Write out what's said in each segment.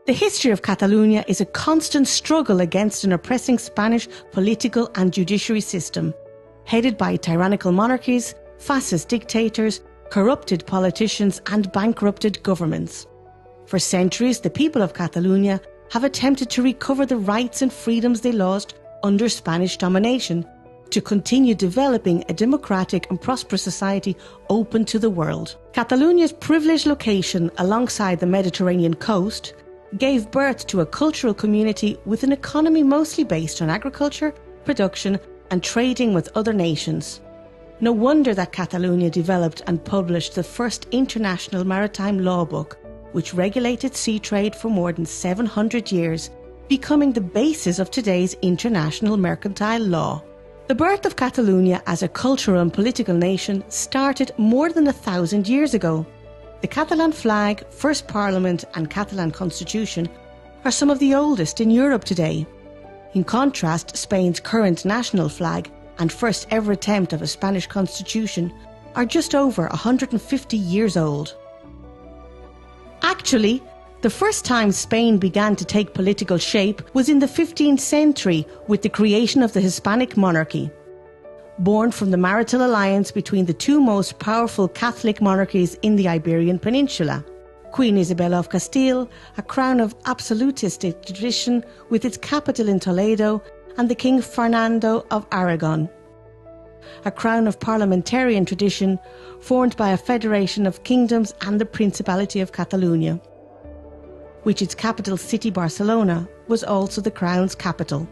The history of Catalonia is a constant struggle against an oppressing Spanish political and judiciary system, headed by tyrannical monarchies, fascist dictators, corrupted politicians and bankrupted governments. For centuries, the people of Catalonia have attempted to recover the rights and freedoms they lost under Spanish domination, to continue developing a democratic and prosperous society open to the world. Catalonia's privileged location alongside the Mediterranean coast gave birth to a cultural community with an economy mostly based on agriculture, production and trading with other nations. No wonder that Catalonia developed and published the first international maritime law book, which regulated sea trade for more than 700 years, becoming the basis of today's international mercantile law. The birth of Catalonia as a cultural and political nation started more than 1,000 years ago. The Catalan flag, first parliament and Catalan constitution are some of the oldest in Europe today. In contrast, Spain's current national flag and first ever attempt of a Spanish constitution are just over 150 years old. Actually, the first time Spain began to take political shape was in the 15th century with the creation of the Hispanic monarchy. Born from the marital alliance between the two most powerful Catholic monarchies in the Iberian Peninsula, Queen Isabella of Castile, a crown of absolutistic tradition with its capital in Toledo, and the King Fernando of Aragon, a crown of parliamentarian tradition formed by a federation of kingdoms and the Principality of Catalonia, which its capital city Barcelona was also the crown's capital.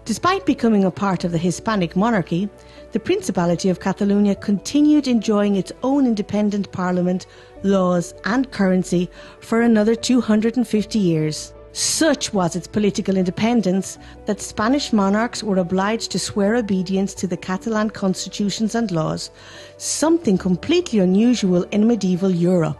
Despite becoming a part of the Hispanic monarchy, the Principality of Catalonia continued enjoying its own independent parliament, laws and currency for another 250 years. Such was its political independence that Spanish monarchs were obliged to swear obedience to the Catalan constitutions and laws, something completely unusual in medieval Europe.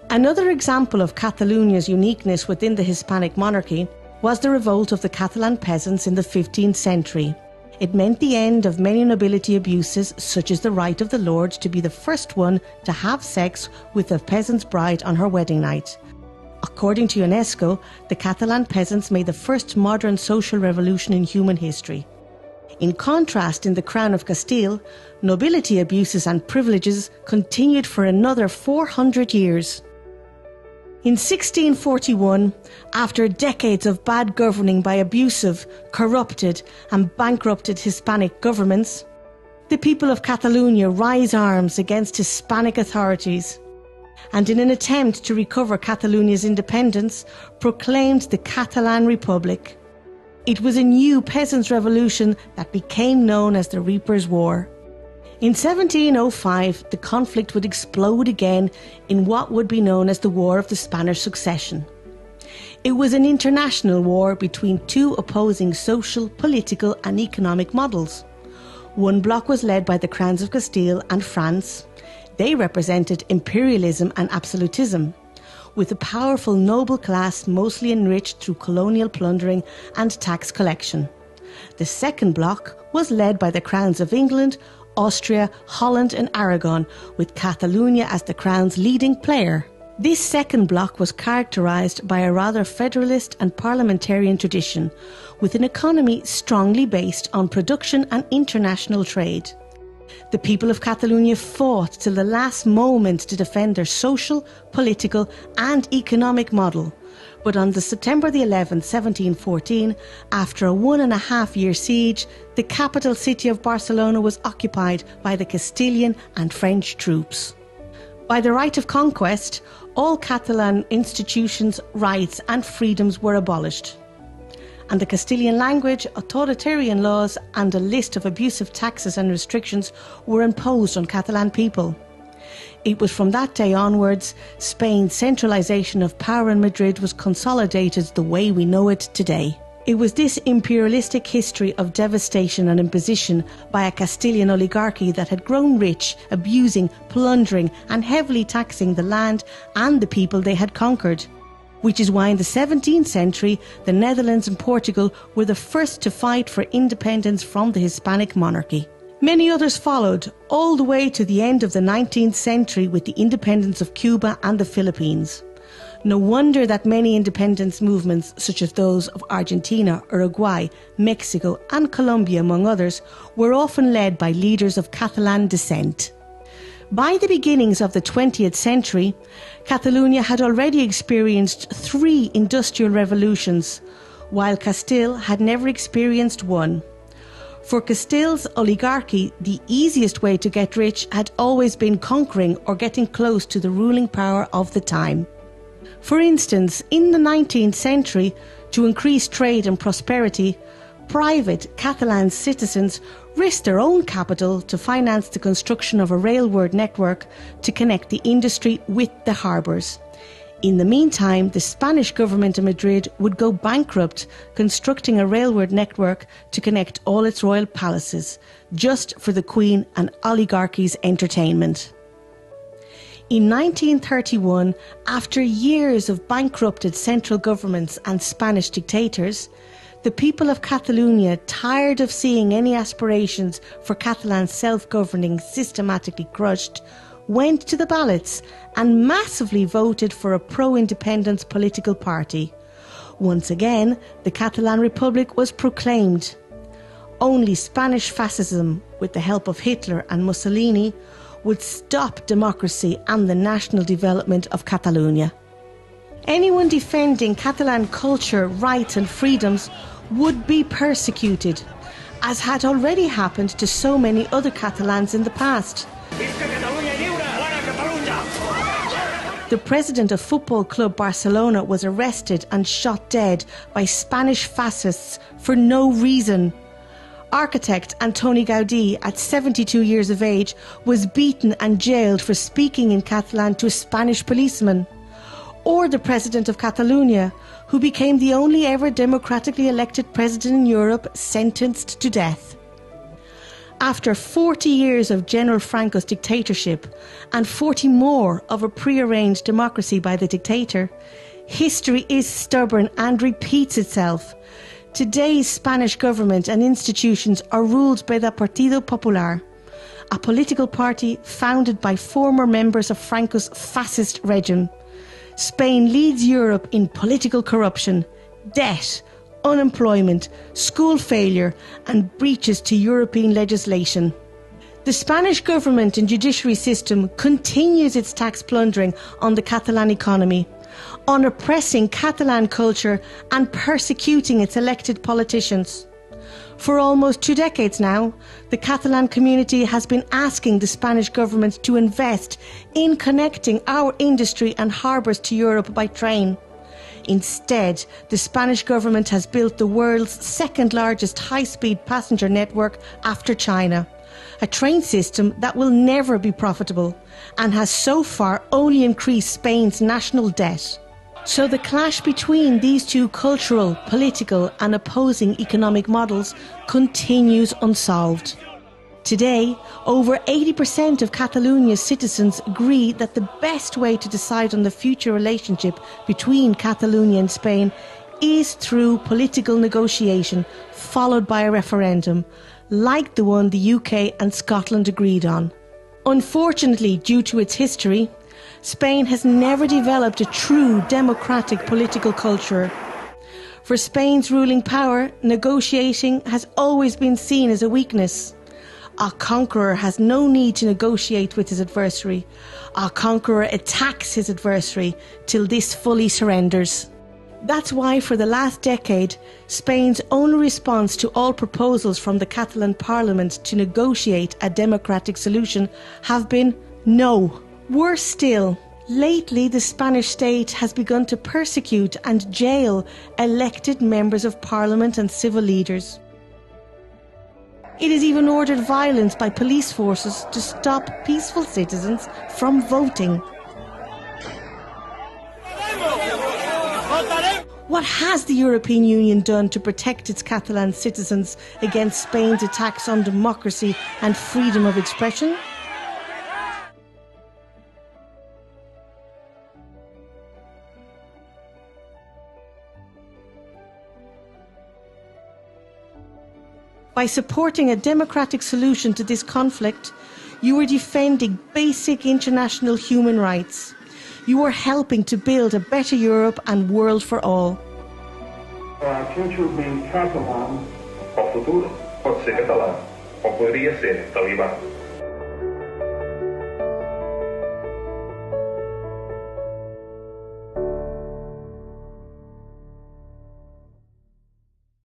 Another example of Catalonia's uniqueness within the Hispanic monarchy was the revolt of the Catalan peasants in the 15th century. It meant the end of many nobility abuses, such as the right of the lord to be the first one to have sex with a peasant's bride on her wedding night. According to UNESCO, the Catalan peasants made the first modern social revolution in human history. In contrast, in the Crown of Castile, nobility abuses and privileges continued for another 400 years. In 1641, after decades of bad governing by abusive, corrupted and bankrupted Hispanic governments, the people of Catalonia rise arms against Hispanic authorities and, in an attempt to recover Catalonia's independence, proclaimed the Catalan Republic. It was a new peasants' revolution that became known as the Reapers' War. In 1705, the conflict would explode again in what would be known as the War of the Spanish Succession. It was an international war between two opposing social, political and economic models. One bloc was led by the crowns of Castile and France. They represented imperialism and absolutism, with a powerful noble class mostly enriched through colonial plundering and tax collection. The second bloc was led by the crowns of England, Austria, Holland and Aragon, with Catalonia as the crown's leading player. This second bloc was characterised by a rather federalist and parliamentarian tradition, with an economy strongly based on production and international trade. The people of Catalonia fought till the last moment to defend their social, political and economic model. But on the September the 11th, 1714, after a 1.5-year siege, the capital city of Barcelona was occupied by the Castilian and French troops. By the right of conquest, all Catalan institutions, rights and freedoms were abolished, and the Castilian language, authoritarian laws and a list of abusive taxes and restrictions were imposed on Catalan people. It was from that day onwards, Spain's centralisation of power in Madrid was consolidated the way we know it today. It was this imperialistic history of devastation and imposition by a Castilian oligarchy that had grown rich, abusing, plundering and heavily taxing the land and the people they had conquered. Which is why in the 17th century, the Netherlands and Portugal were the first to fight for independence from the Hispanic monarchy. Many others followed, all the way to the end of the 19th century with the independence of Cuba and the Philippines. No wonder that many independence movements, such as those of Argentina, Uruguay, Mexico and Colombia, among others, were often led by leaders of Catalan descent. By the beginnings of the 20th century, Catalonia had already experienced 3 industrial revolutions, while Castile had never experienced one. For Castile's oligarchy, the easiest way to get rich had always been conquering or getting close to the ruling power of the time. For instance, in the 19th century, to increase trade and prosperity, private Catalan citizens risked their own capital to finance the construction of a railway network to connect the industry with the harbours. In the meantime, the Spanish government in Madrid would go bankrupt constructing a railway network to connect all its royal palaces, just for the Queen and oligarchy's entertainment. In 1931, after years of bankrupted central governments and Spanish dictators, the people of Catalonia, tired of seeing any aspirations for Catalan self-governing systematically crushed, went to the ballots and massively voted for a pro-independence political party. Once again, the Catalan Republic was proclaimed. Only Spanish fascism, with the help of Hitler and Mussolini, would stop democracy and the national development of Catalonia. Anyone defending Catalan culture, rights and freedoms would be persecuted, as had already happened to so many other Catalans in the past. The president of Football Club Barcelona was arrested and shot dead by Spanish fascists for no reason. Architect Antoni Gaudí, at 72 years of age, was beaten and jailed for speaking in Catalan to a Spanish policeman. Or the president of Catalonia, who became the only ever democratically elected president in Europe, sentenced to death. After 40 years of General Franco's dictatorship and 40 more of a prearranged democracy by the dictator, history is stubborn and repeats itself. Today's Spanish government and institutions are ruled by the Partido Popular, a political party founded by former members of Franco's fascist regime. Spain leads Europe in political corruption, debt, unemployment, school failure and breaches to European legislation. The Spanish government and judiciary system continues its tax plundering on the Catalan economy, on oppressing Catalan culture and persecuting its elected politicians. For almost 2 decades now, the Catalan community has been asking the Spanish government to invest in connecting our industry and harbours to Europe by train. Instead, the Spanish government has built the world's second largest high-speed passenger network after China, a train system that will never be profitable and has so far only increased Spain's national debt. So the clash between these two cultural, political and opposing economic models continues unsolved. Today, over 80% of Catalonia's citizens agree that the best way to decide on the future relationship between Catalonia and Spain is through political negotiation, followed by a referendum, like the one the UK and Scotland agreed on. Unfortunately, due to its history, Spain has never developed a true democratic political culture. For Spain's ruling power, negotiating has always been seen as a weakness. A conqueror has no need to negotiate with his adversary. A conqueror attacks his adversary till this fully surrenders. That's why for the last decade, Spain's only response to all proposals from the Catalan Parliament to negotiate a democratic solution have been no. Worse still, lately the Spanish state has begun to persecute and jail elected members of Parliament and civil leaders. It has even ordered violence by police forces to stop peaceful citizens from voting. What has the European Union done to protect its Catalan citizens against Spain's attacks on democracy and freedom of expression? By supporting a democratic solution to this conflict, you are defending basic international human rights. You are helping to build a better Europe and world for all. Our future being Catalan. O futuro pode ser catalão, ou poderia ser talibã.